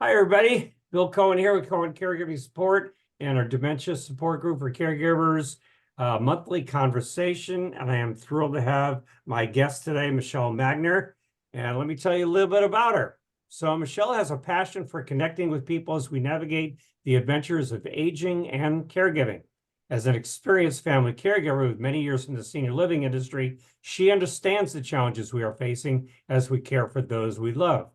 Hi, everybody. Bill Cohen here with Cohen Caregiving Support and our dementia support group for caregivers, monthly conversation. And I am thrilled to have my guest today, Michele Magner. And let me tell you a little bit about her. So Michele has a passion for connecting with people as we navigate the adventures of aging and caregiving. As an experienced family caregiver with many years in the senior living industry, she understands the challenges we are facing as we care for those we love.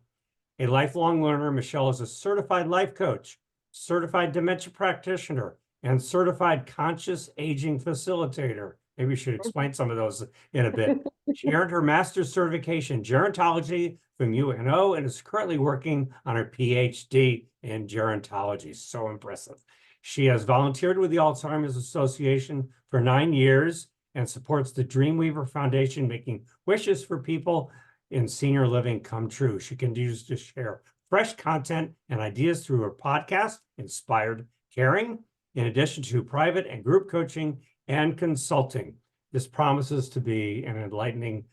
A lifelong learner, Michele is a certified life coach, certified dementia practitioner, and certified conscious aging facilitator. Maybe we should explain some of those in a bit. She earned her master's certification in gerontology from UNO and is currently working on her PhD in gerontology. So impressive. She has volunteered with the Alzheimer's Association for 9 years and supports the Dreamweaver Foundation, making wishes for people in senior living come true. She continues to share fresh content and ideas through her podcast, Inspired Caring, in addition to private and group coaching and consulting. This promises to be an enlightening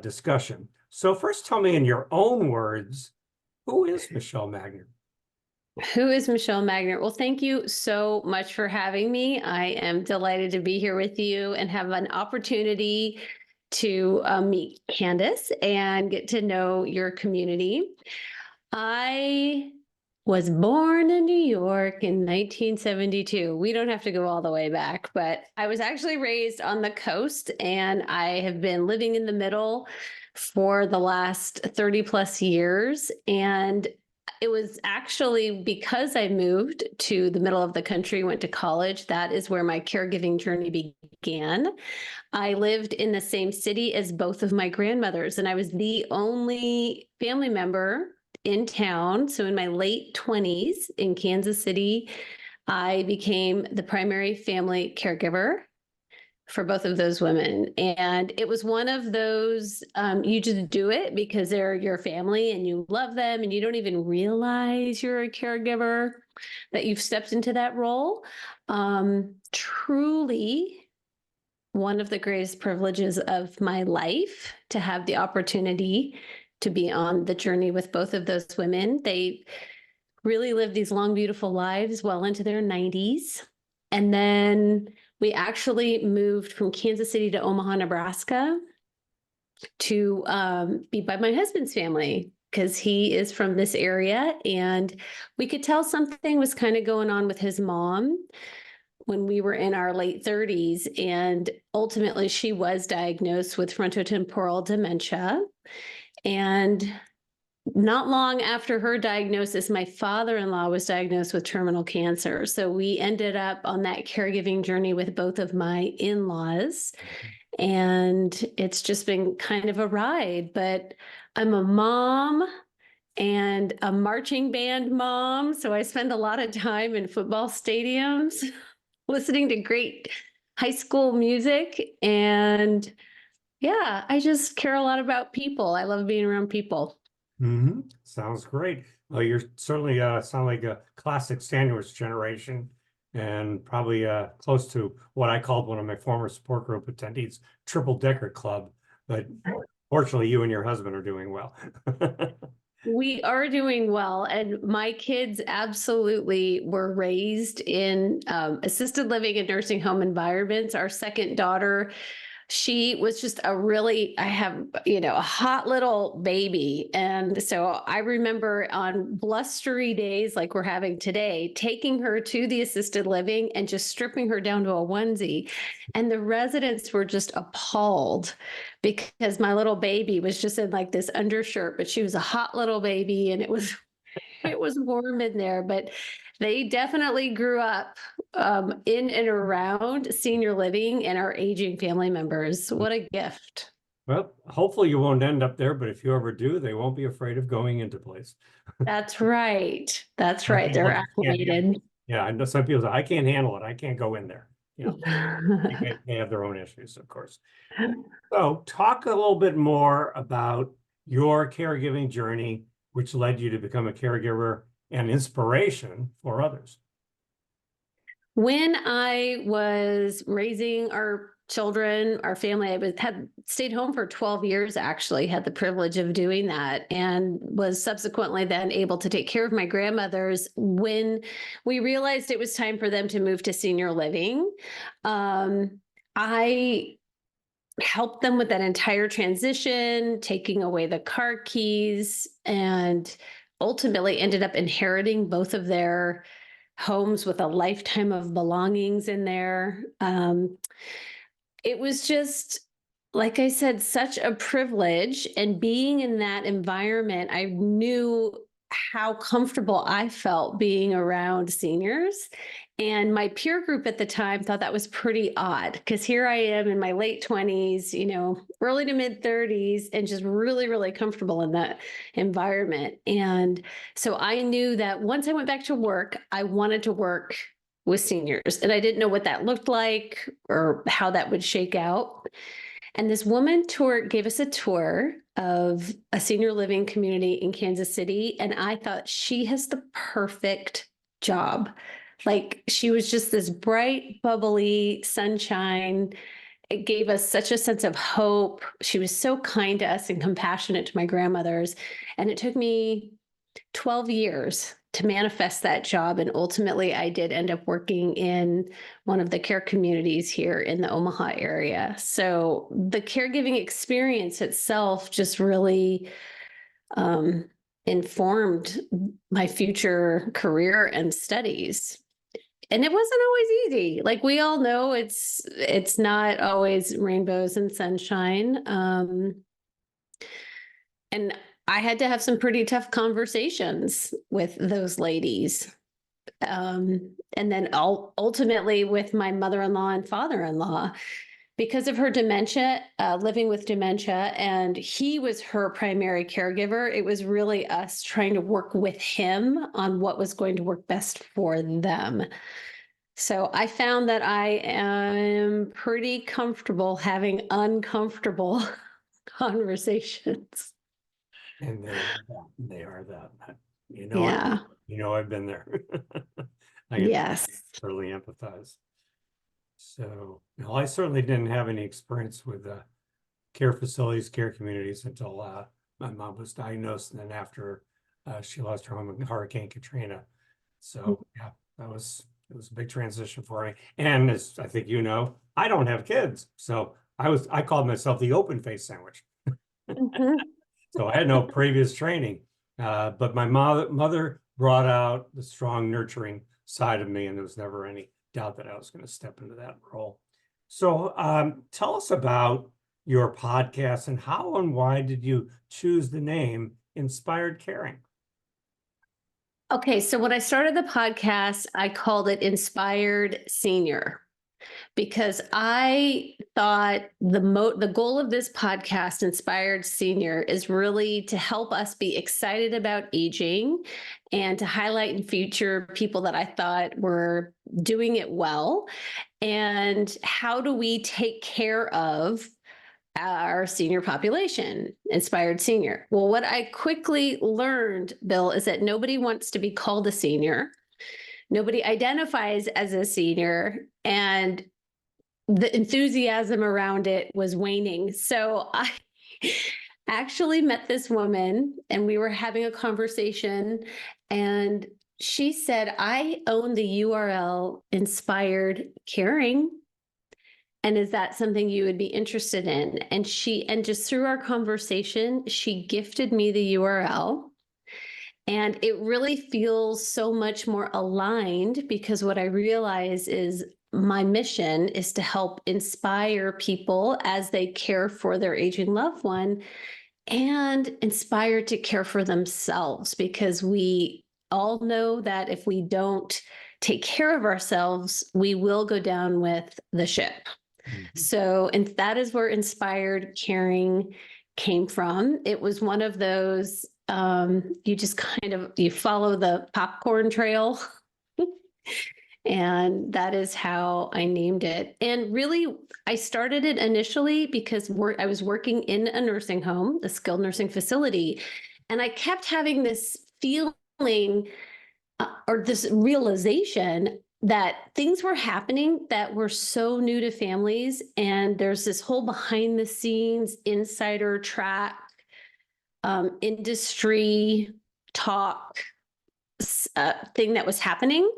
discussion. So first, tell me in your own words, who is Michele Magner? Who is Michele Magner? Well, thank you so much for having me. I am delighted to be here with you and have an opportunity to meet Candace and get to know your community. I was born in New York in 1972. We don't have to go all the way back, but I was actually raised on the coast, and I have been living in the middle for the last 30 plus years. And it was actually because I moved to the middle of the country, went to college. That is where my caregiving journey began. I lived in the same city as both of my grandmothers, and I was the only family member in town. So in my late 20s in Kansas City, I became the primary family caregiver for both of those women. And it was one of those, you just do it because they're your family and you love them and you don't even realize you're a caregiver, that you've stepped into that role. Truly one of the greatest privileges of my life to have the opportunity to be on the journey with both of those women. They really lived these long, beautiful lives well into their 90s. And then we actually moved from Kansas City to Omaha, Nebraska to be by my husband's family because he is from this area. And we could tell something was kind of going on with his mom when we were in our late 30s. And ultimately, she was diagnosed with frontotemporal dementia. And not long after her diagnosis, my father-in-law was diagnosed with terminal cancer. So we ended up on that caregiving journey with both of my in-laws. And it's just been kind of a ride. But I'm a mom and a marching band mom. So I spend a lot of time in football stadiums listening to great high school music. And yeah, I just care a lot about people. I love being around people. Sounds great. Well, you're certainly sound like a classic sandwich generation and probably close to what I called one of my former support group attendees, triple decker club. But fortunately, you and your husband are doing well. We are doing well, and my kids absolutely were raised in assisted living and nursing home environments. Our second daughter, she was just I have, a hot little baby. And so I remember on blustery days like we're having today, taking her to the assisted living and just stripping her down to a onesie. And the residents were just appalled because my little baby was just in like this undershirt, but she was a hot little baby and it was warm in there. But they definitely grew up in and around senior living and our aging family members. What a gift. Well, hopefully you won't end up there, but if you ever do, they won't be afraid of going into place. That's right. That's right. They're acclimated. Yeah, I know some people say, I can't handle it. I can't go in there. They have their own issues, of course. So talk a little bit more about your caregiving journey, which led you to become a caregiver and inspiration for others. When I was raising our children, our family. Had stayed home for 12 years, actually, had the privilege of doing that, and was subsequently then able to take care of my grandmothers when we realized it was time for them to move to senior living. I helped them with that entire transition, taking away the car keys, and ultimately ended up inheriting both of their homes with a lifetime of belongings in there. It was just, like I said, such a privilege. And being in that environment, I knew how comfortable I felt being around seniors. And my peer group at the time thought that was pretty odd, because here I am in my late 20s, early to mid 30s, and just really, really comfortable in that environment. And so I knew that once I went back to work, I wanted to work with seniors. And I didn't know what that looked like or how that would shake out. And this woman gave us a tour of a senior living community in Kansas City. And I thought, she has the perfect job. Like, she was just this bright, bubbly sunshine. It gave us such a sense of hope. She was so kind to us and compassionate to my grandmothers. And it took me 12 years to manifest that job. And ultimately, I did end up working in one of the care communities here in the Omaha area. So the caregiving experience itself just really informed my future career and studies. And it wasn't always easy. Like we all know, it's not always rainbows and sunshine. And I had to have some pretty tough conversations with those ladies. And then ultimately with my mother-in-law and father-in-law, because of her dementia, living with dementia, and he was her primary caregiver. It was really us trying to work with him on what was going to work best for them. So I found that I am pretty comfortable having uncomfortable conversations. And they are that, Yeah. I've been there. I can Yes. certainly empathize. So, I certainly didn't have any experience with care facilities, care communities until my mom was diagnosed, and then after she lost her home in Hurricane Katrina. So yeah, it was a big transition for me. And as I think I don't have kids, so I called myself the open face sandwich. Mhm. So I had no previous training, but my mother brought out the strong nurturing side of me, and there was never any doubt that I was going to step into that role. So tell us about your podcast, and how and why did you choose the name Inspired Caring? Okay, so when I started the podcast, I called it Inspired Senior, because I thought the goal of this podcast, Inspired Senior, is really to help us be excited about aging and to highlight and feature people that I thought were doing it well. And how do we take care of our senior population, Inspired Senior? Well, what I quickly learned, Bill, is that nobody wants to be called a senior. Nobody identifies as a senior, and the enthusiasm around it was waning. So I actually met this woman, and we were having a conversation, and she said, I own the URL Inspired Caring. And is that something you would be interested in? And just through our conversation, she gifted me the URL. And it really feels so much more aligned, because what I realize is my mission is to help inspire people as they care for their aging loved one, and inspire to care for themselves, because we all know that if we don't take care of ourselves, we will go down with the ship. So, and that is where Inspired Caring came from. It was one of those, you just you follow the popcorn trail. And that is how I named it. And really, I started it initially because I was working in a nursing home, a skilled nursing facility, and I kept having this feeling or this realization that things were happening that were so new to families. And there's this whole behind the scenes insider track, industry talk thing that was happening.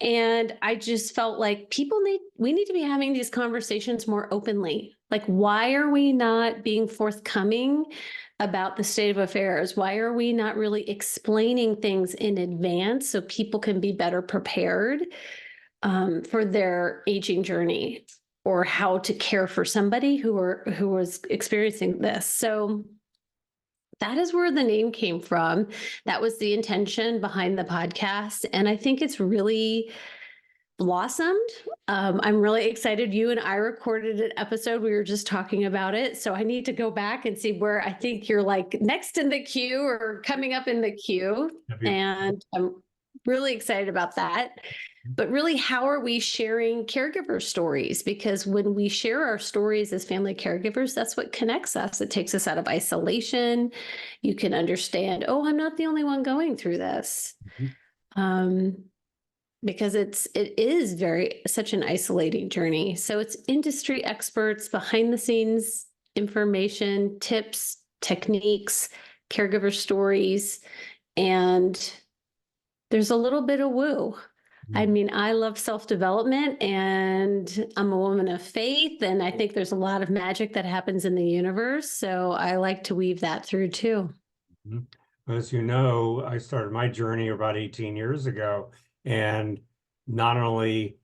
And I just felt like we need to be having these conversations more openly. Like, why are we not being forthcoming about the state of affairs? Why are we not really explaining things in advance so people can be better prepared for their aging journey, or how to care for somebody who was experiencing this? So that is where the name came from. That was the intention behind the podcast. And I think it's really blossomed. I'm really excited. You and I recorded an episode. We were just talking about it. So I need to go back and see where I think you're like next in the queue or coming up in the queue. And I'm really excited about that. But really, how are we sharing caregiver stories? Because when we share our stories as family caregivers, that's what connects us. It takes us out of isolation. You can understand, oh, I'm not the only one going through this. Because it is such an isolating journey. So it's industry experts, behind the scenes information, tips, techniques, caregiver stories, and there's a little bit of woo. I mean, I love self-development, and I'm a woman of faith, and I think there's a lot of magic that happens in the universe. So I like to weave that through too. As you know, I started my journey about 18 years ago, and not only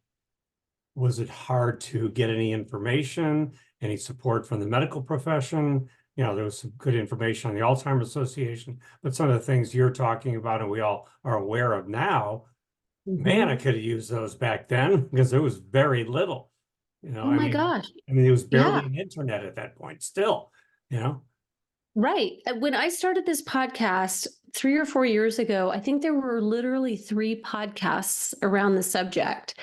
was it hard to get any information, any support from the medical profession, there was some good information on the Alzheimer's Association, but some of the things you're talking about and we all are aware of now, man, I could have used those back then because there was very little, Oh my gosh. I mean, it was barely Yeah. an internet at that point still, Right. When I started this podcast 3 or 4 years ago, I think there were literally 3 podcasts around the subject.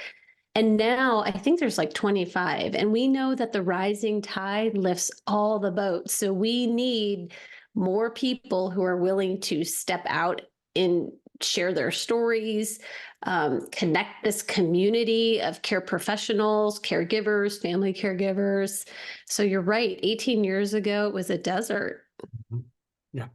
And now I think there's like 25. And we know that the rising tide lifts all the boats. So we need more people who are willing to step out and share their stories, connect this community of care professionals, caregivers, family caregivers. So you're right. 18 years ago, it was a desert. Yeah.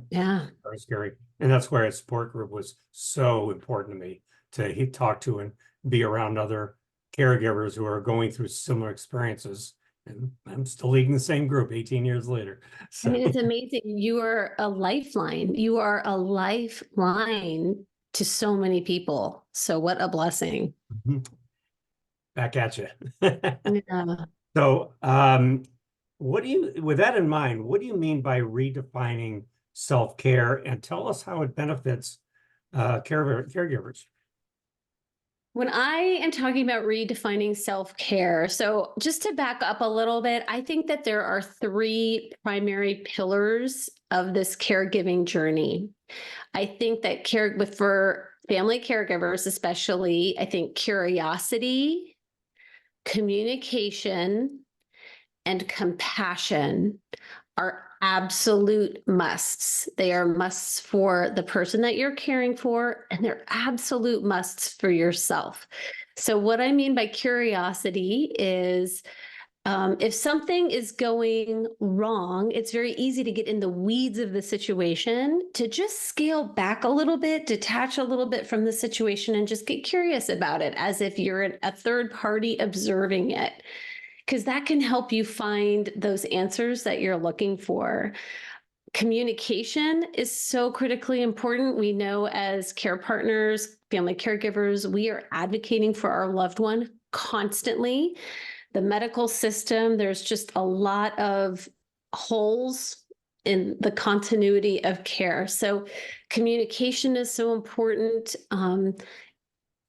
Yeah. Very scary. And that's where a support group was so important to me, to talk to and be around other caregivers who are going through similar experiences. And I'm still leading the same group 18 years later. So. I mean, it's amazing. You are a lifeline. You are a lifeline to so many people. So what a blessing. Back at you. Yeah. So with that in mind, what do you mean by redefining self-care, and tell us how it benefits caregivers? When I am talking about redefining self-care, so just to back up a little bit, I think that there are 3 primary pillars of this caregiving journey. I think that for family caregivers, especially, I think curiosity, communication, and compassion are absolute musts. They are musts for the person that you're caring for, and they're absolute musts for yourself. So what I mean by curiosity is if something is going wrong, it's very easy to get in the weeds of the situation, to just scale back a little bit, detach a little bit from the situation, and just get curious about it as if you're a third party observing it. Because that can help you find those answers that you're looking for. Communication is so critically important. We know as care partners, family caregivers, we are advocating for our loved one constantly. The medical system, there's just a lot of holes in the continuity of care. So communication is so important.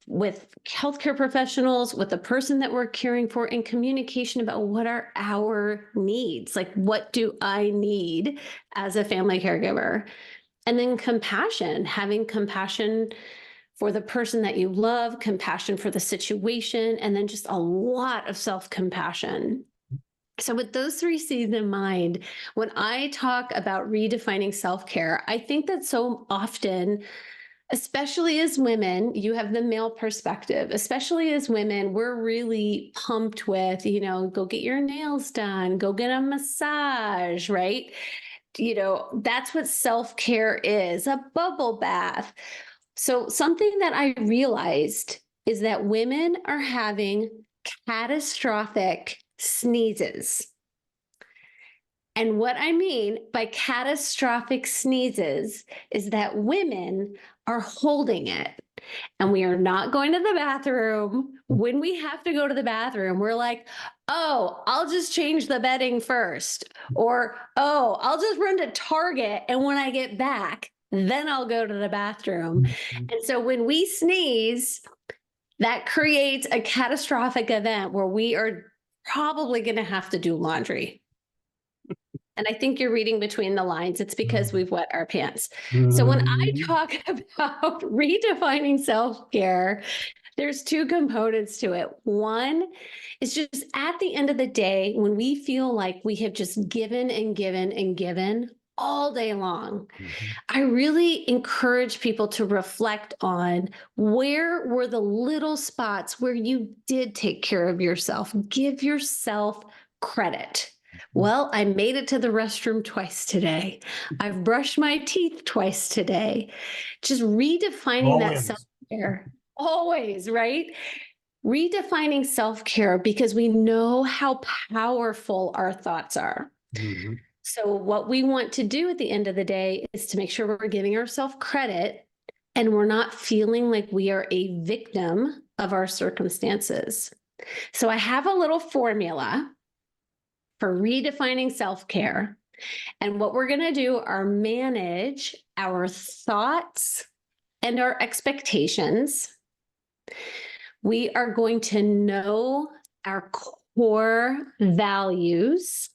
With healthcare professionals, with the person that we're caring for, and communication about what are our needs. Like, what do I need as a family caregiver? And then compassion, having compassion for the person that you love, compassion for the situation, and then just a lot of self-compassion. So with those 3 C's in mind, when I talk about redefining self-care, I think that so often, especially as women, you have the male perspective, especially as women, we're really pumped with, go get your nails done, go get a massage, right? That's what self-care is, a bubble bath. So something that I realized is that women are having catastrophic sneezes. And what I mean by catastrophic sneezes is that women are holding it. And we are not going to the bathroom. When we have to go to the bathroom, we're like, oh, I'll just change the bedding first. Or, oh, I'll just run to Target. And when I get back, then I'll go to the bathroom. And so when we sneeze, that creates a catastrophic event where we are probably going to have to do laundry. And I think you're reading between the lines. It's because we've wet our pants. So when I talk about redefining self-care, there's two components to it. One is just at the end of the day, when we feel like we have just given and given and given all day long, I really encourage people to reflect on where were the little spots where you did take care of yourself. Give yourself credit. Well, I made it to the restroom twice today. I've brushed my teeth twice today. Just redefining that self-care. Always, right? Redefining self-care because we know how powerful our thoughts are. So what we want to do at the end of the day is to make sure we're giving ourselves credit and we're not feeling like we are a victim of our circumstances. So I have a little formula for redefining self-care. And what we're going to do are manage our thoughts and our expectations. We are going to know our core values,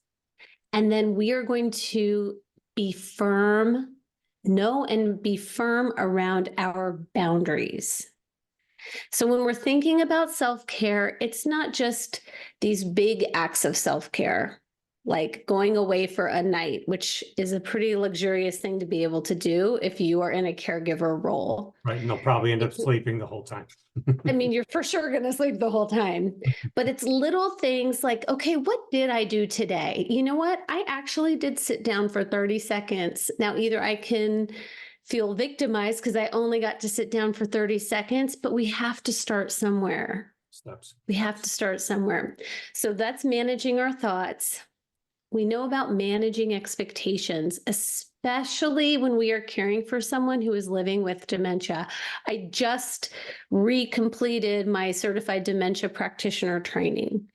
and then we are going to know and be firm around our boundaries. So when we're thinking about self-care, it's not just these big acts of self-care, like going away for a night, which is a pretty luxurious thing to be able to do if you are in a caregiver role. Right, and they'll probably end up sleeping the whole time. I mean, you're for sure going to sleep the whole time, but it's little things like, okay, what did I do today? You know what? I actually did sit down for 30 seconds. Now, either I can feel victimized because I only got to sit down for 30 seconds, but we have to start somewhere. Steps. We have to start somewhere. So that's managing our thoughts. We know about managing expectations, especially when we are caring for someone who is living with dementia. I just recompleted my certified dementia practitioner training.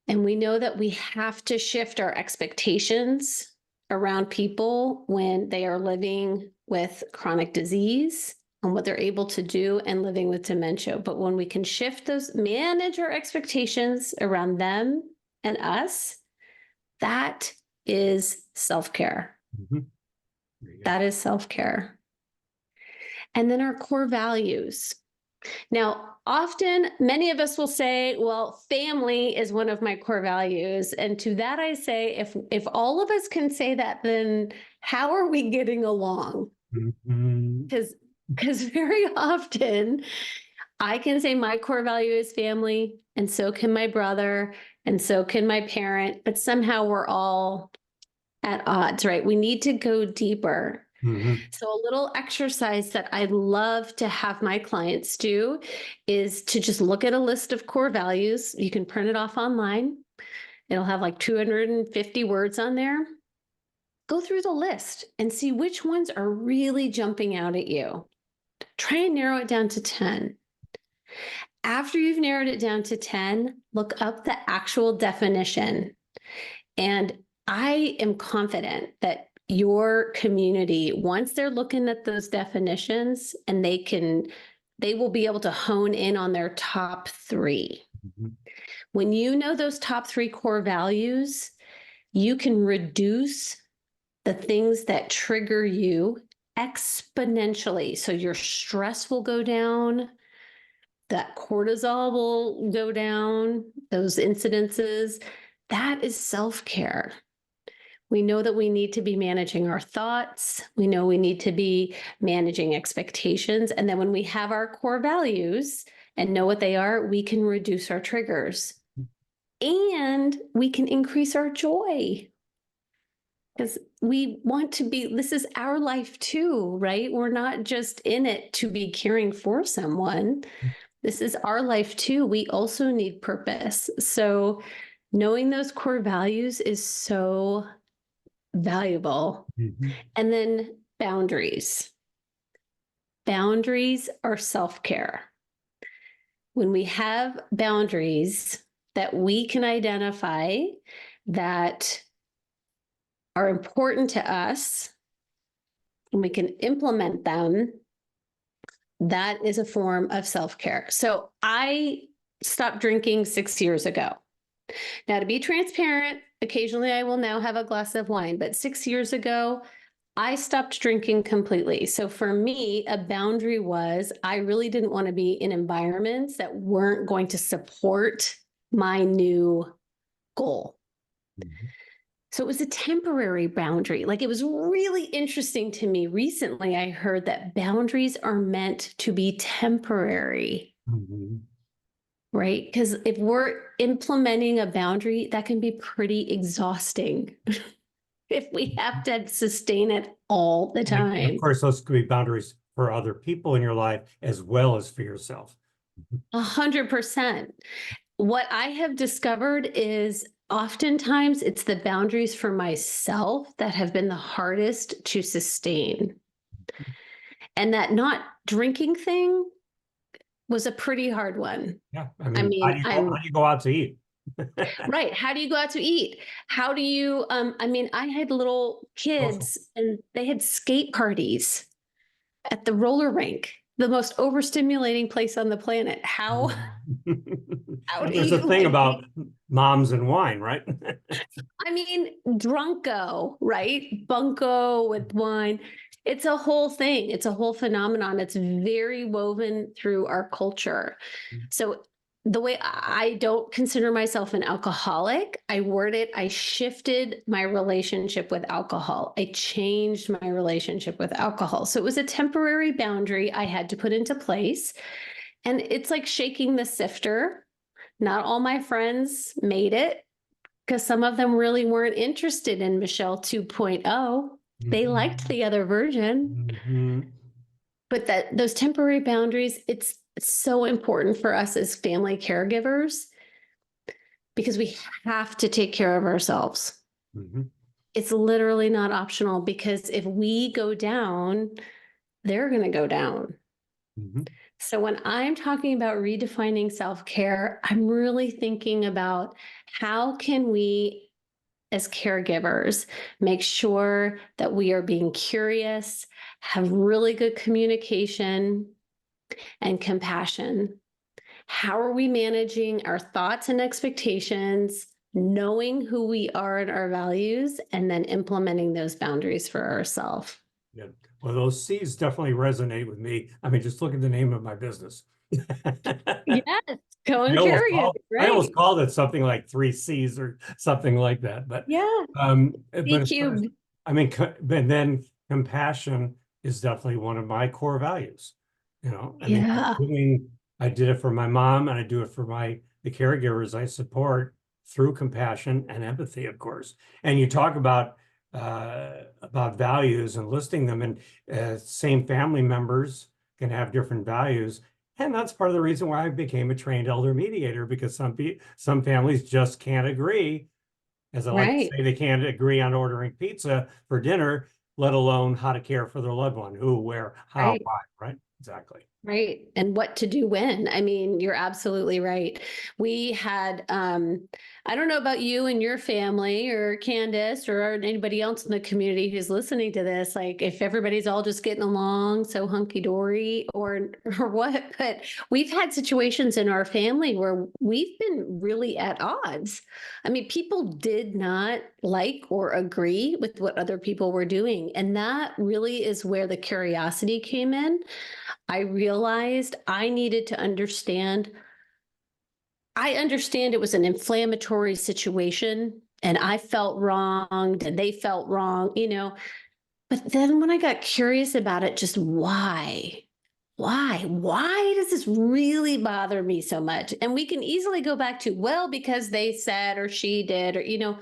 And we know that we have to shift our expectations around people when they are living with chronic disease and what they're able to do and living with dementia. But when we can shift those, manage our expectations around them and us, that is self-care. That is self-care. And then our core values. Now, often many of us will say, well, family is one of my core values. And to that I say, if all of us can say that, then how are we getting along? Because very often I can say my core value is family, and so can my brother, and so can my parent, but somehow we're all at odds, right? We need to go deeper. So a little exercise that I love to have my clients do is to just look at a list of core values. You can print it off online. It'll have like 250 words on there. Go through the list and see which ones are really jumping out at you. Try and narrow it down to 10. After you've narrowed it down to 10, look up the actual definition. And I am confident that your community, once they're looking at those definitions, and they will be able to hone in on their top 3. When you know those top 3 core values, you can reduce the things that trigger you exponentially. So your stress will go down, that cortisol will go down, those incidences. That is self-care. We know that we need to be managing our thoughts. We know we need to be managing expectations. And then when we have our core values and know what they are, we can reduce our triggers and we can increase our joy. Because we want to be, this is our life too, right? We're not just in it to be caring for someone. This is our life too. We also need purpose. So knowing those core values is so valuable. Mhm. And then boundaries. Boundaries are self-care. When we have boundaries that we can identify that are important to us and we can implement them, that is a form of self-care. So I stopped drinking 6 years ago. Now, to be transparent, occasionally I will now have a glass of wine, but 6 years ago, I stopped drinking completely. So for me, a boundary was I really didn't want to be in environments that weren't going to support my new goal. Mhm. So it was a temporary boundary. Like, it was really interesting to me. Recently, I heard that boundaries are meant to be temporary, Mhm. right? Because if we're implementing a boundary, that can be pretty exhausting if we have to sustain it all the And of time. course, those could be boundaries for other people in your life as well as for yourself. 100%. What I have discovered is oftentimes it's the boundaries for myself that have been the hardest to sustain. And that not drinking thing was a pretty hard one. Yeah. I I mean, mean, how do you go out to eat? right. How do you go out to eat? How do you, I mean, I had little Social. kids and they had skate parties at the roller rink, the most overstimulating place on the planet. How Well, do there's a you thing like, about moms and wine, right? I mean, drunko, right? Bunko with wine. It's a whole thing. It's a whole phenomenon. It's very woven through our culture. So the way I don't consider myself an alcoholic, I word it, I shifted my relationship with alcohol. I changed my relationship with alcohol. So it was a temporary boundary I had to put into place. And it's like shaking the sifter. Not all my friends made it because some of them really weren't interested in Michelle 2.0. They liked the other version. Mhm. But that those temporary boundaries, it's so important for us as family caregivers because we have to take care of ourselves. Mhm. It's literally not optional because if we go down, they're going to go down. Mhm. So when I'm talking about redefining self-care, I'm really thinking about how can we as caregivers make sure that we are being curious, have really good communication and compassion. How are we managing our thoughts and expectations, knowing who we are and our values, and then implementing those boundaries for ourselves? Yeah. Well, those C's definitely resonate with me. I mean, just look at the name of my business. Yes, going caregiving, I almost right? called it something like 3 C's or something like that. But Yeah, B but as far as, cubed. I mean, but then compassion is definitely one of my core values. I mean, Yeah, I did it for my mom, and I do it for the caregivers I support through compassion and empathy, of course. And you talk about values and listing them, and same family members can have different values. And that's part of the reason why I became a trained elder mediator, because some families just can't agree. As I like to right, say, they can't agree on ordering pizza for dinner, let alone how to care for their loved one, who, where, how, right. why, right? Exactly. Right. And what to do when. I mean, you're absolutely right. We had, I don't know about you and your family or Candace or anybody else in the community who's listening to this, like if everybody's all just getting along so hunky dory or what, but we've had situations in our family where we've been really at odds. I mean, people did not like or agree with what other people were doing. And that really is where the curiosity came in. I realized I needed to understand. I understand it was an inflammatory situation and I felt wronged and they felt wrong, But then when I got curious about it, just why? Why does this really bother me so much? And we can easily go back to, well, because they said or she did, or,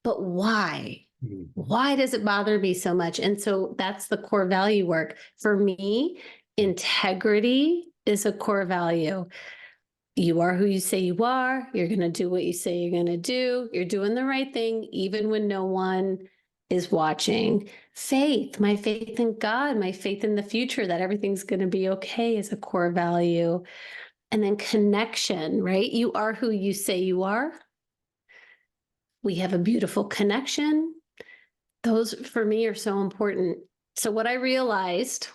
but why? Mhm. Why does it bother me so much? And so that's the core value work. For me, integrity is a core value. You are who you say you are. You're going to do what you say you're going to do. You're doing the right thing, even when no one is watching. Faith, my faith in God, my faith in the future that everything's going to be okay is a core value. And then connection, right? You are who you say you are. We have a beautiful connection. Those for me are so important. So, what I realized,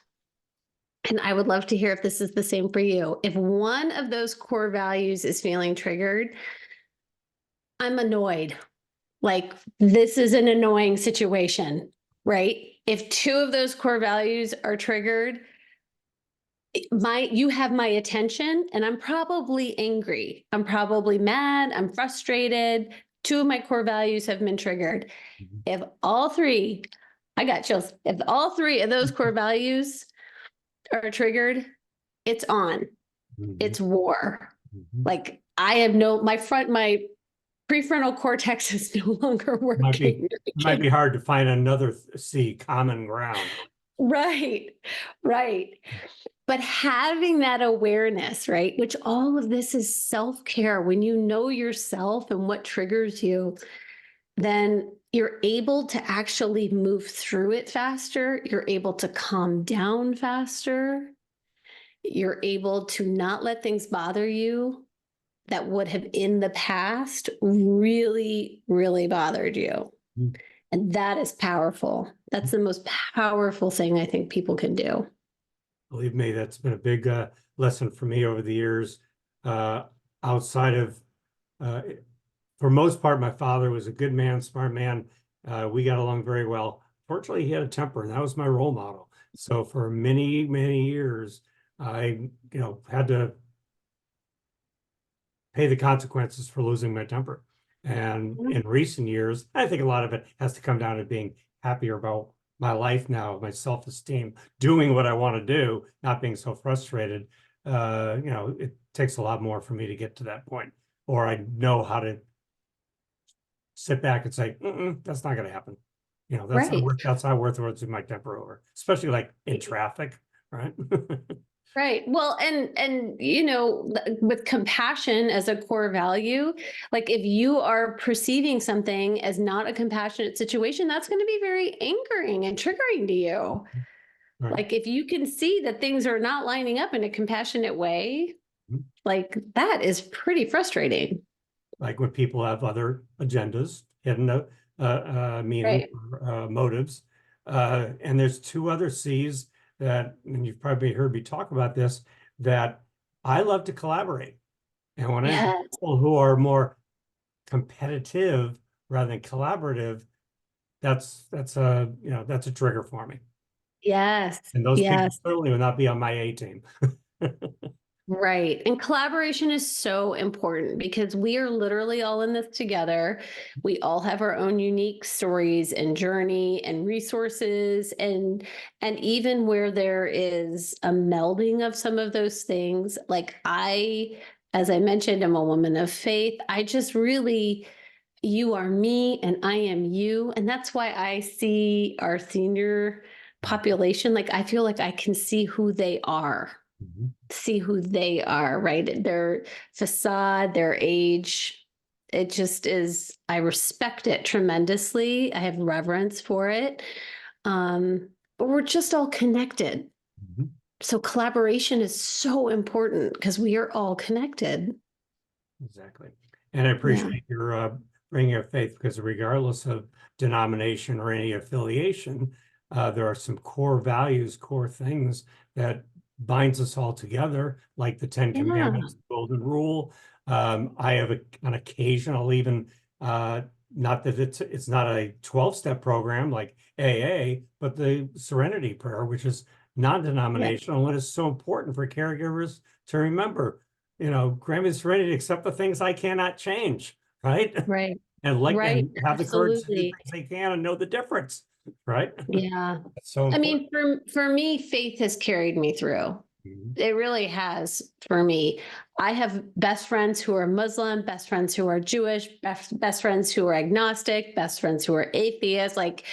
and I would love to hear if this is the same for you, if one of those core values is feeling triggered, I'm annoyed. Like, this is an annoying situation, right? If two of those core values are triggered, you have my attention and I'm probably angry. I'm probably mad. I'm frustrated. Two of my core values have been triggered. Mhm. If all three, I got chills. If all three of those core values are triggered, it's on. Mhm. It's war. Mhm. Like my prefrontal cortex is no longer Might be working. might be hard to find another common ground. Right, right. But having that awareness, right, which all of this is self-care. When you know yourself and what triggers you, then you're able to actually move through it faster. You're able to calm down faster. You're able to not let things bother you that would have in the past really, really bothered you. Mhm. And that is powerful. That's the most powerful thing I think people can do. Believe me, that's been a big lesson for me over the years. Uh, outside of, uh, for most part, my father was a good man, smart man. We got along very well. Fortunately, he had a temper, and that was my role model. So for many, many years, I, had to pay the consequences for losing my temper. And in recent years, I think a lot of it has to come down to being happier about my life now, my self-esteem, doing what I want to do, not being so frustrated. It takes a lot more for me to get to that point, or I know how to sit back and say, that's not going to happen. Right. That's not worth losing my temper over, especially like in traffic, right? Right. Well, and with compassion as a core value, like if you are perceiving something as not a compassionate situation, that's going to be very angering and triggering to you. Right. Like if you can see that things are not lining up in a compassionate way, like that is pretty frustrating. Like when people have other agendas, hidden meaning, Right. motives. And there's two other C's that, and you've probably heard me talk about this, that I love to collaborate. And when I have Yes. people who are more competitive rather than collaborative, that's a trigger for me. Yes. And those people Yes. certainly will not be on my A team. Right. And collaboration is so important because we are literally all in this together. We all have our own unique stories and journey and resources and even where there is a melding of some of those things, like as I mentioned, I'm a woman of faith. I just really you are me and I am you. And that's why I see our senior population like I feel like I can Mhm. see who they are, right? Their facade, their age. It just is, I respect it tremendously. I have reverence for it. But we're just all connected. Mhm. So collaboration is so important because we are all connected. Exactly. And I Yeah. appreciate your bringing of faith because regardless of denomination or any affiliation, there are some core values, core things that binds us all together, like the Ten Yeah. Commandments, the Golden Rule. I have an occasional even, not that it's not a 12-step program like AA, but the Serenity Prayer, which is Yeah. non-denominational and is so important for caregivers to remember grant me the serenity to accept the things I cannot change, right? Right. and Right. have the courage to do Absolutely. things they can and know the difference, right? Yeah. That's so I important. mean, for me, faith has carried me through. Mhm. It really has for me. I have best friends who are Muslim, best friends who are Jewish, best friends who are agnostic, best friends who are atheists. Like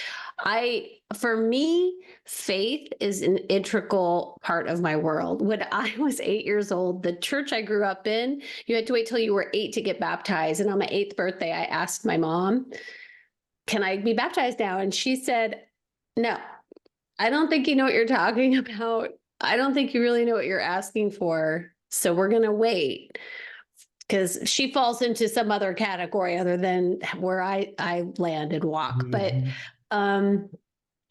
for me, faith is an integral part of my world. When I was 8 years old, the church I grew up in, you had to wait till you were 8 to get baptized. And on my 8th birthday, I asked my mom, can I be baptized now? And she said, no, I don't think you know what you're talking about. I don't think you really know what you're asking for. So we're going to wait, because she falls into some other category other than where I land and walk. But Mhm.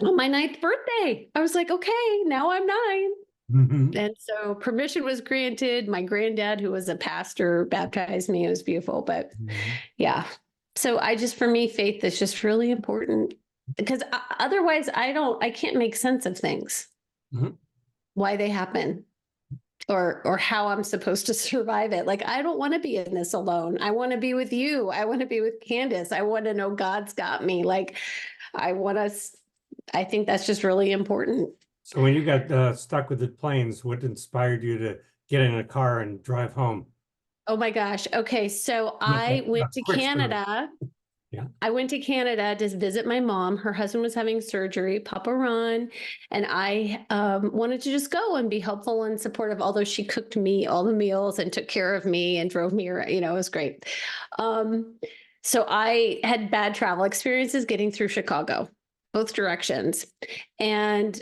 on my 9th birthday, I was like, okay, now I'm 9. Mhm. And so permission was granted. My granddad, who was a pastor, baptized me. It was beautiful. But Mhm. yeah. So for me, faith is just really important, because otherwise I can't make sense of things, Mhm. why they happen, or how I'm supposed to survive it. Like, I don't want to be in this alone. I want to be with you. I want to be with Candace. I want to know God's got me. Like, I think that's just really important. So when you got stuck with the planes, what inspired you to get in a car and drive home? Oh my gosh. Okay. So Make I a went to quick story. Canada. Yeah. I went to Canada to visit my mom. Her husband was having surgery, Papa Ron, and I wanted to just go and be helpful and supportive. Although she cooked me all the meals and took care of me and drove me around, it was great. Um, so I had bad travel experiences getting through Chicago, both directions, and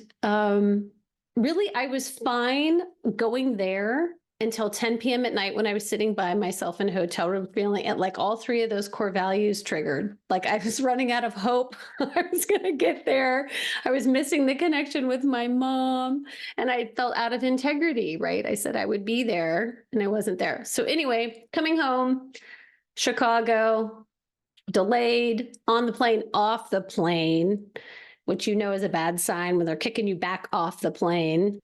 really I was fine going there until 10 p.m. at night, when I was sitting by myself in a hotel room, feeling at like all 3 of those core values triggered. Like, I was running out of hope. I was going to get there. I was missing the connection with my mom, and I felt out of integrity, right? I said I would be there and I wasn't there. So anyway, coming home, Chicago, delayed, on the plane, off the plane, which is a bad sign when they're kicking you back off the plane.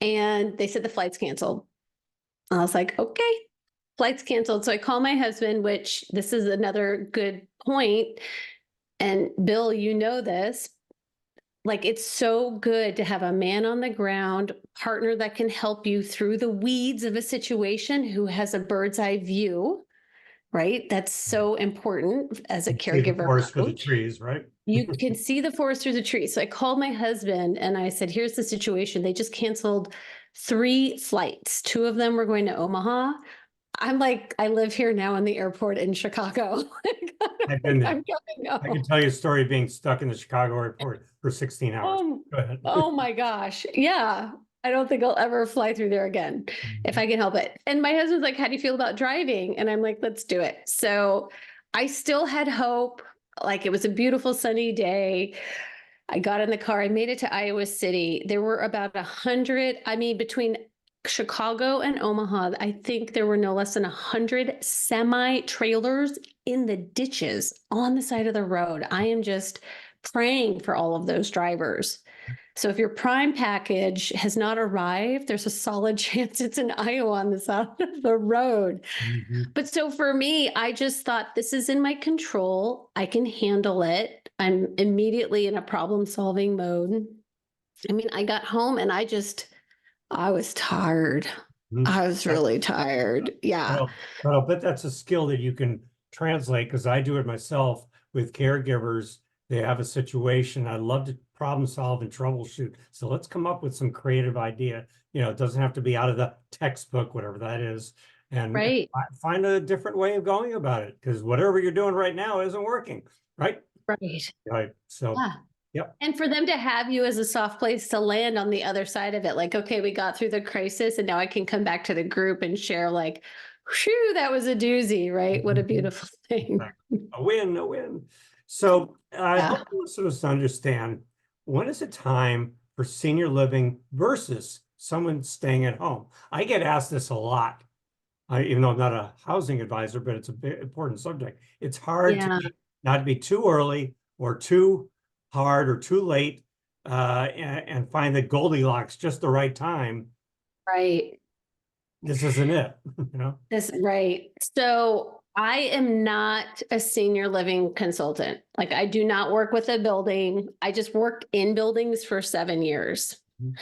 And they said the flight's canceled. I was like, okay, flight's canceled. So I call my husband, which this is another good point. And Bill, this, like, it's so good to have a man on the ground partner that can help you through the weeds of a situation, who has a bird's eye view, right? That's so important as a See the caregiver forest for the coach. trees, right? You can see the forest through the trees. So I called my husband and I said, here's the situation. They just canceled 3 flights. 2 of them were going to Omaha. I'm like, I live here now in the airport in Chicago. I've been there. I'm coming I can home. tell you a story of being stuck in the Chicago airport for 16 hours. Oh, Go ahead. oh my gosh. Yeah. I don't think I'll ever fly through there again if I can help it. And my husband's like, how do you feel about driving? And I'm like, let's do it. So I still had hope. Like, it was a beautiful sunny day. I got in the car. I made it to Iowa City. There were about 100. I mean, between Chicago and Omaha, I think there were no less than 100 semi trailers in the ditches on the side of the road. I am just praying for all of those drivers. So if your Prime package has not arrived, there's a solid chance it's in Iowa on the side of the road. Mhm. But so for me, I just thought, this is in my control. I can handle it. I'm immediately in a problem solving mode. I mean, I got home and I was tired. Mhm. I was really tired. Yeah. But I'll bet that's a skill that you can translate, because I do it myself with caregivers. They have a situation. I love to problem solve and troubleshoot. So let's come up with some creative idea. It doesn't have to be out of the textbook, whatever that is, and Right. find a different way of going about it, because whatever you're doing right now isn't working, right? Right. Right. So, Yeah. yep. And for them to have you as a soft place to land on the other side of it, like, okay, we got through the crisis and now I can come back to the group and share, like, whew, that was a doozy, right? What a beautiful thing. A win, a win. So I Yeah. hope listeners understand, when is it time for senior living versus someone staying at home? I get asked this a lot. Even though I'm not a housing advisor, but it's a very important subject. It's hard to Yeah. not to be too early or too hard or too late, and find the Goldilocks just the right time. Right. This isn't it, Right. So I am not a senior living consultant. Like, I do not work with a building. I just worked in buildings for 7 years. Mhm.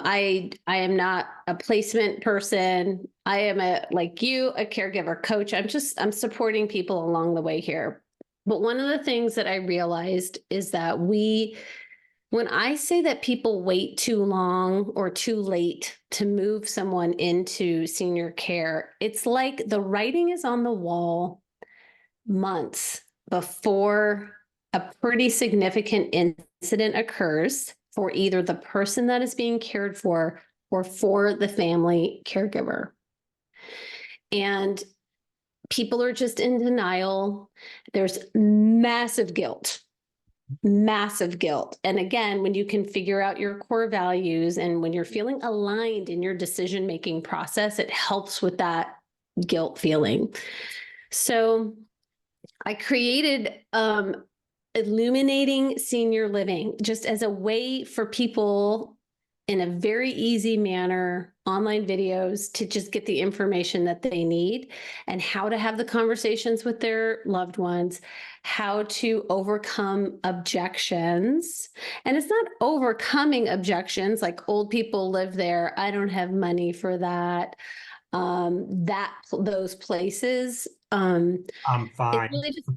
I am not a placement person. I am like you, a caregiver coach. I'm supporting people along the way here. But one of the things that I realized is that when I say that people wait too long or too late to move someone into senior care, it's like the writing is on the wall months before a pretty significant incident occurs for either the person that is being cared for or for the family caregiver. And people are just in denial. There's massive guilt. Massive guilt. And again, when you can figure out your core values and when you're feeling aligned in your decision-making process, it helps with that guilt feeling. So I created Illuminating Senior Living just as a way for people in a very easy manner, online videos to just get the information that they need and how to have the conversations with their loved ones, how to overcome objections. And it's not overcoming objections like old people live there, I don't have money for that. Those places. I'm It's fine. really just,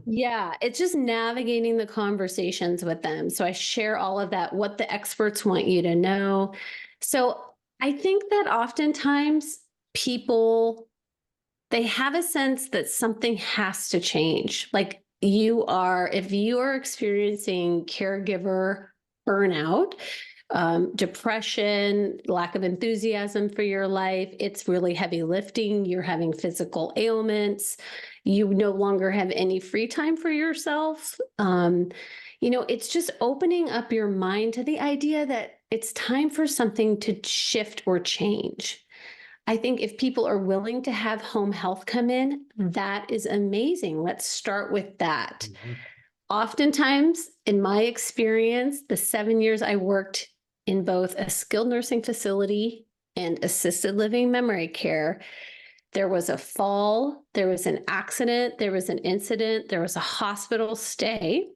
yeah, it's just navigating the conversations with them. So I share all of that, what the experts want you to know. So I think that oftentimes people, they have a sense that something has to change. Like if you are experiencing caregiver burnout, depression, lack of enthusiasm for your life, it's really heavy lifting, you're having physical ailments, you no longer have any free time for yourself. It's just opening up your mind to the idea that it's time for something to shift or change. I think if people are willing to have home health come in, that is amazing. Let's start with that. Mhm. Oftentimes, in my experience, the 7 years I worked in both a skilled nursing facility and assisted living memory care, there was a fall, there was an accident, there was an incident, there was a hospital stay.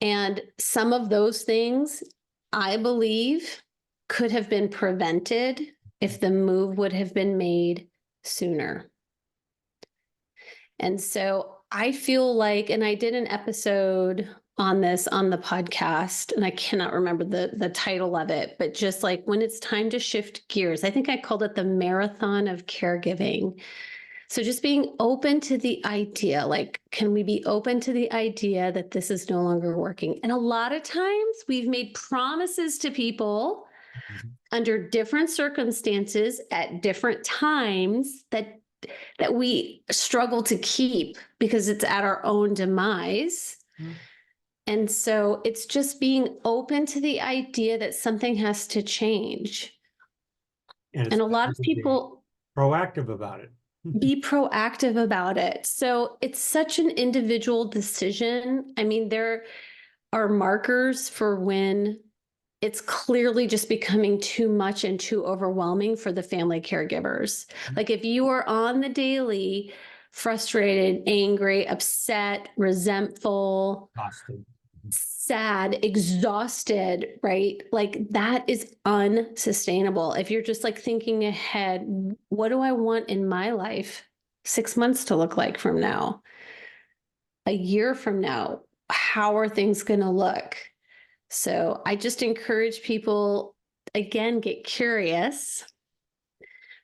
And some of those things, I believe, could have been prevented if the move would have been made sooner. And so I feel like, and I did an episode on this on the podcast, and I cannot remember the title of it, but just like when it's time to shift gears, I think I called it the marathon of caregiving. So just being open to the idea, like, can we be open to the idea that this is no longer working? And a lot of times we've made promises to people under different circumstances at different times that we struggle to keep because it's at our own demise. Mhm. And so it's just being open to the idea that something has to change. And And a lot better of to be people proactive about it. be proactive about it. So it's such an individual decision. I mean, there are markers for when it's clearly just becoming too much and too overwhelming for the family caregivers. Like if you are on the daily frustrated, angry, upset, resentful, Costing. sad, exhausted, right? Like that is unsustainable. If you're just like thinking ahead, what do I want in my life 6 months to look like from now? A year from now, how are things going to look? So I just encourage people, again, get curious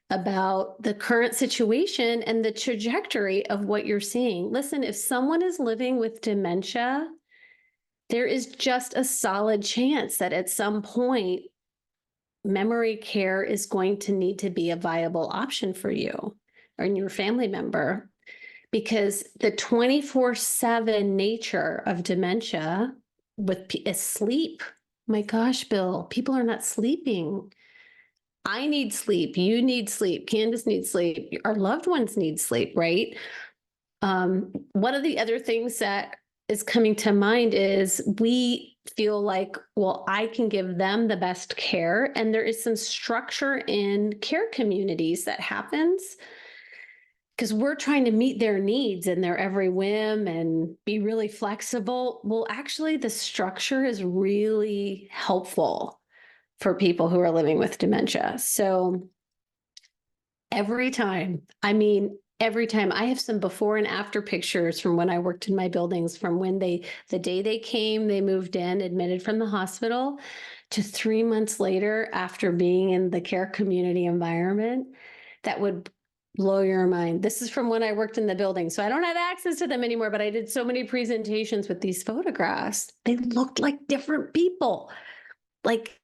about the current situation and the trajectory of what you're seeing. Listen, if someone is living with dementia, there is just a solid chance that at some point, memory care is going to need to be a viable option for you or your family member, because the 24/7 nature of dementia with sleep. My gosh, Bill, people are not sleeping. I need sleep. You need sleep. Candace needs sleep. Our loved ones need sleep, right? One of the other things that is coming to mind is we feel like, well, I can give them the best care. And there is some structure in care communities that happens because we're trying to meet their needs and their every whim and be really flexible. Well, actually, the structure is really helpful for people who are living with dementia. So every time, every time I have some before and after pictures from when I worked in my buildings, from when the day they came, they moved in, admitted from the hospital, to 3 months later after being in the care community environment, that would blow your mind. This is from when I worked in the building. So I don't have access to them anymore, but I did so many presentations with these photographs. They looked like different people. Like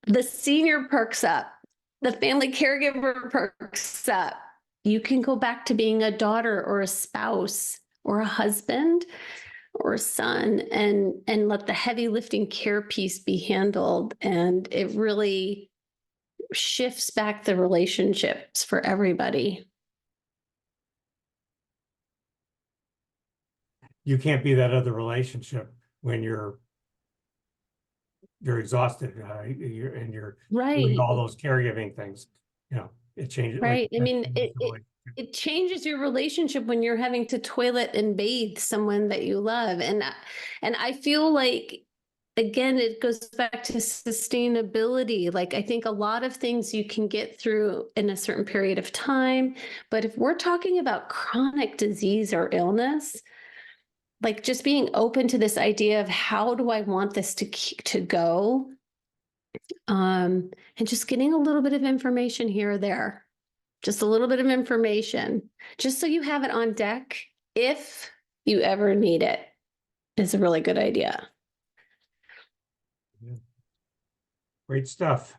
the senior perks up, the family caregiver perks up. You can go back to being a daughter or a spouse or a husband or a son, and let the heavy lifting care piece be handled. And it really shifts back the relationships for everybody. You can't be that other relationship when you're exhausted, you're doing Right. all those caregiving things. You know, it changes. Right. Like, It changes your relationship when you're having to toilet and bathe someone that you love. And I feel like, again, it goes back to sustainability. Like, I think a lot of things you can get through in a certain period of time, but if we're talking about chronic disease or illness, like just being open to this idea of how do I want this to go, and just getting a little bit of information here or there, just a little bit of information, just so you have it on deck if you ever need it, is a really good idea. yeah. Great stuff.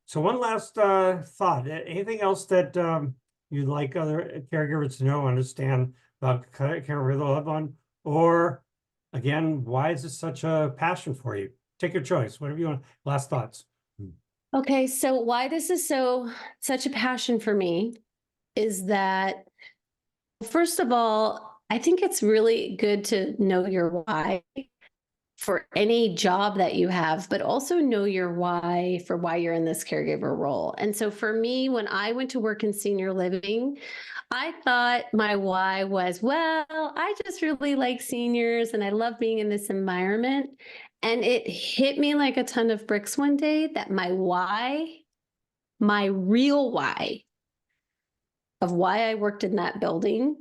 So one last thought. Anything else that you'd like other caregivers to know, understand about care with a loved one? Or again, why is this such a passion for you? Take your choice, whatever you want. Last thoughts. Okay, so why this is such a passion for me is that, first of all, I think it's really good to know your why for any job that you have, but also know your why for why you're in this caregiver role. And so for me, when I went to work in senior living, I thought my why was, well, I just really like seniors and I love being in this environment. And it hit me like a ton of bricks one day that my why, my real why of why I worked in that building,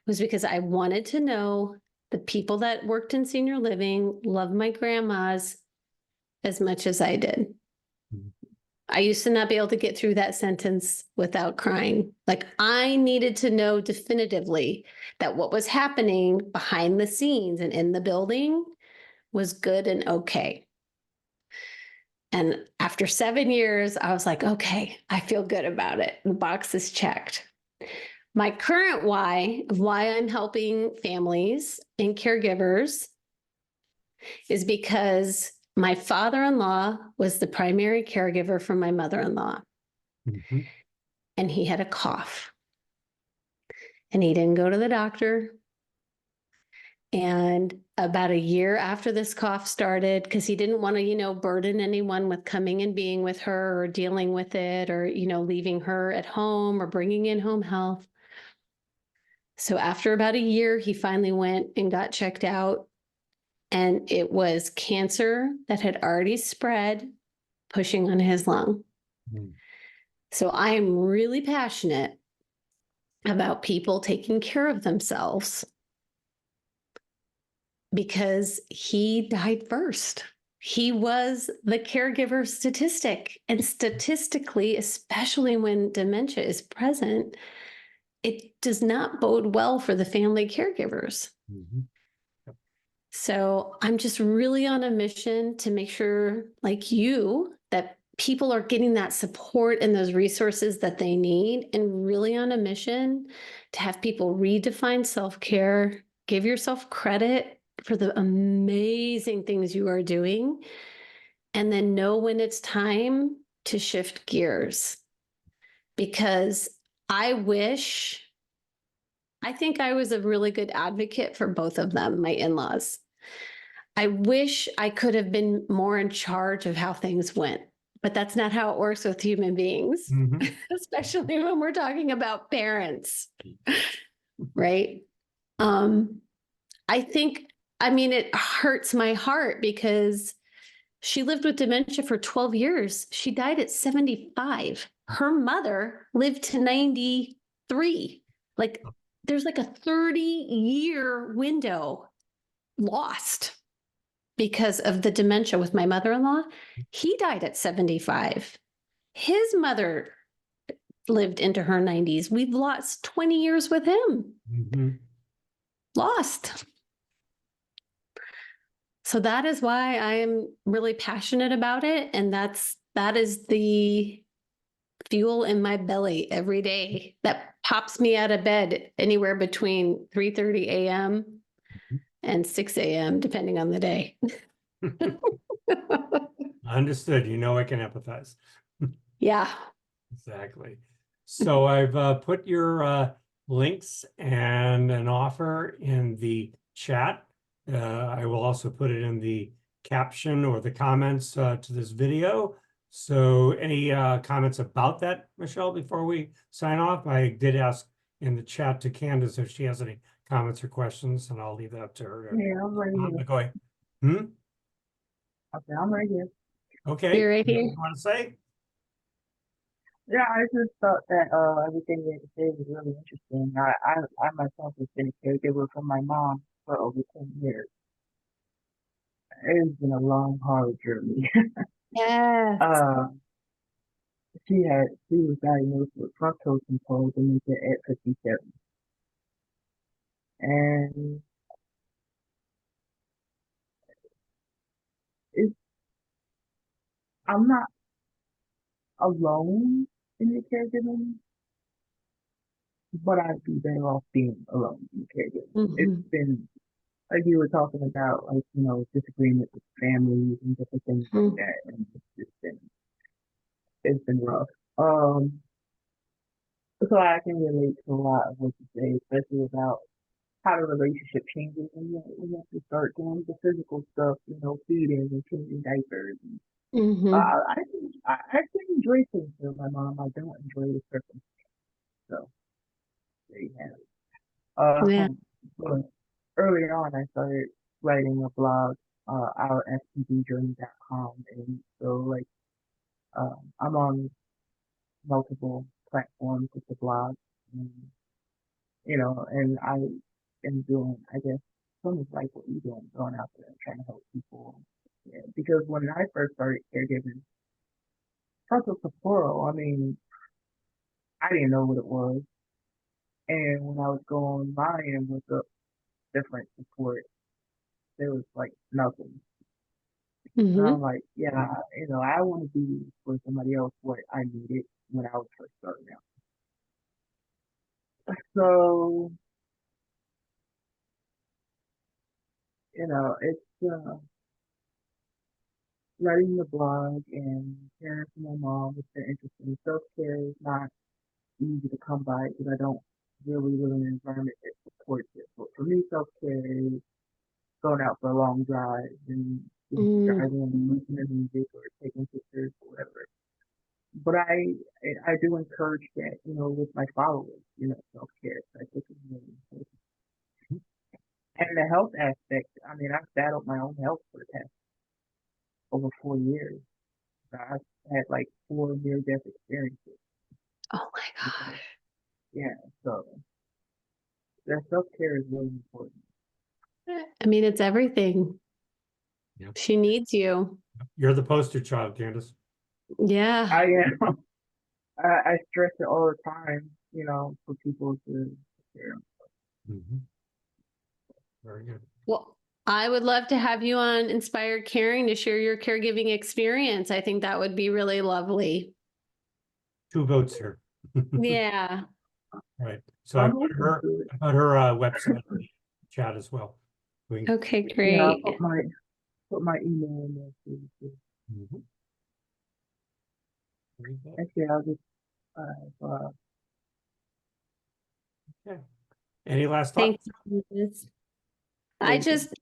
was because I wanted to know the people that worked in senior living loved my grandmas as much as I did. Mhm. I used to not be able to get through that sentence without crying. Like, I needed to know definitively that what was happening behind the scenes and in the building was good and okay. And after 7 years, I was like, okay, I feel good about it. The box is checked. My current why of why I'm helping families and caregivers is because my father-in-law was the primary caregiver for my mother-in-law, Mhm. and he had a cough, and he didn't go to the doctor. And about a year after this cough started, because he didn't want to, burden anyone with coming and being with her or dealing with it, or, leaving her at home or bringing in home health. So after about a year, he finally went and got checked out, and it was cancer that had already spread, pushing on his lung. Mhm. So I am really passionate about people taking care of themselves, because he died first. He was the caregiver statistic. And statistically, especially when dementia is present, it does not bode well for the family caregivers. Mhm. So I'm just really on a mission to make sure, like you, that people are getting that support and those resources that they need, and really on a mission to have people redefine self-care, give yourself credit for the amazing things you are doing, and then know when it's time to shift gears. Because I think I was a really good advocate for both of them, my in-laws. I wish I could have been more in charge of how things went, but that's not how it works with human beings, Mhm. especially when we're talking about parents, right? I think, I mean, it hurts my heart because she lived with dementia for 12 years. She died at 75. Her mother lived to 93. Like, there's like a 30-year window lost because of the dementia with my mother-in-law. He died at 75. His mother lived into her 90s. We've lost 20 years with him. Mhm. Lost. So that is why I am really passionate about it. And that is the fuel in my belly every day that pops me out of bed anywhere between 3:30 a.m. and 6 a.m., depending on the day. Understood. You know, I can empathize. Yeah. Exactly. So I've put your links and an offer in the chat. I will also put it in the caption or the comments to this video. So any comments about that, Michelle, before we sign off? I did ask in the chat to Candace if she has any comments or questions, and I'll leave that up to her. Yeah, I'm right here. Go ahead. Hmm? Okay, I'm right here. Okay. You're right here. You want to say? Yeah, I just thought that everything you had to say was really interesting. I myself have been a caregiver for my mom for over 10 years. It's been a long, hard journey. Yeah. uh, she was diagnosed with fructose control dementia at 57, and it's I'm not alone in the caregiving, but I'd be better off being alone in the caregiving. It's Mhm. been like you were talking about, like, disagreement with families and different things like Mhm. that, and it's been rough. Um, so I can relate to a lot of what you say, especially about how the relationship changes when you have to start doing the physical stuff, feeding and changing diapers. And, Mhm. I actually enjoy taking care of my mom. I don't enjoy the circumstance. So there you have it. Yeah. But earlier on, I started writing a blog, ourfpdjourney.com, and so like I'm on multiple platforms with the blog, and and I am doing, I guess, something like what you're doing, going out there and trying to help people. Yeah, because when I first started caregiving, frontal temporal, I mean, I didn't know what it was, and when I was going by and look up different support, there was like nothing. And I'm Mhm. like, yeah, I want to be for somebody else what I needed when I was first starting out. So, it's writing the blog and caring for my mom. It's been interesting. Self care is not easy to come by because I don't really live in an environment that supports it. But for me, self care is going out for a long drive and just Mm. driving and listening to music or taking pictures or whatever. But I do encourage that, with my followers, self care. I think it's really important. And the health aspect, I mean, I've battled my own health for the past over 4 years. I've had like 4 near-death experiences. Oh my gosh. Yeah, so that self-care is really important. I mean, it's everything. Yeah. She needs you. You're the poster child, Candace. Yeah. I am. I stress it all the time, for people to care. Mhm. Very good. Well, I would love to have you on Inspired Caring to share your caregiving experience. I think that would be really lovely. 2 votes here. Yeah. Right. So I'm open to it. I put her website in the chat as well. Okay, Yeah, I'll great. put my email in there too. Mhm. Very good. Actually, I'll just uh, Okay. Any last Thank thoughts? you. Liz. I welcome. just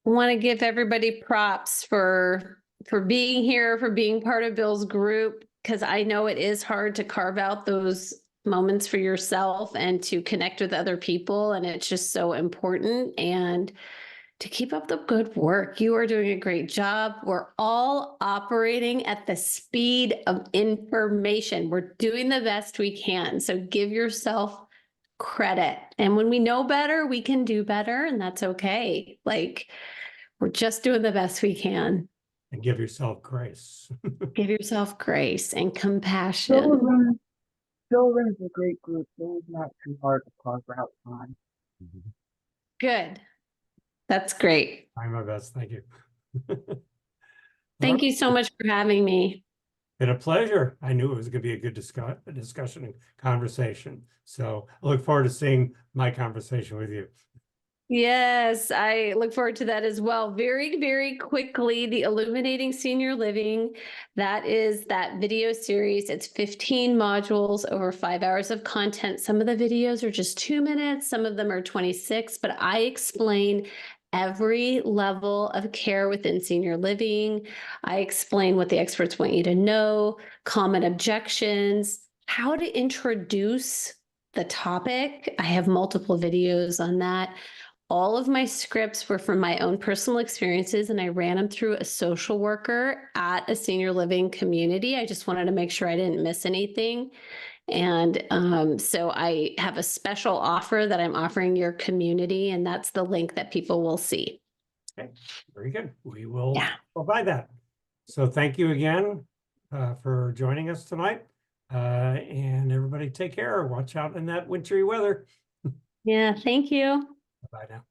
want to give everybody props for for being here, for being part of Bill's group, because I know it is hard to carve out those moments for yourself and to connect with other people. And it's just so important. And to keep up the good work. You are doing a great job. We're all operating at the speed of information. We're doing the best we can. So give yourself credit. And when we know better, we can do better. And that's okay. Like, we're just doing the best we can. And give yourself grace. Give yourself grace and Still compassion. runs, still runs a great group. So it's not too hard to carve out time. Good. That's great. Trying my best. Thank you. Thank you so much for having me. Been a pleasure. I knew it was going to be a good discussion and conversation. So I look forward to seeing my conversation with you. Yes, I look forward to that as well. Very, very quickly, the Illuminating Senior Living, that is that video series. It's 15 modules over 5 hours of content. Some of the videos are just 2 minutes, some of them are 26, but I explain every level of care within senior living. I explain what the experts want you to know, common objections, how to introduce the topic. I have multiple videos on that. All of my scripts were from my own personal experiences, and I ran them through a social worker at a senior living community. I just wanted to make sure I didn't miss anything. And so I have a special offer that I'm offering your community, and that's the link that people will see. Okay, very good. We will Yeah. provide that. So thank you again for joining us tonight. And everybody take care. Watch out in that wintry weather. Yeah, thank you. Bye now.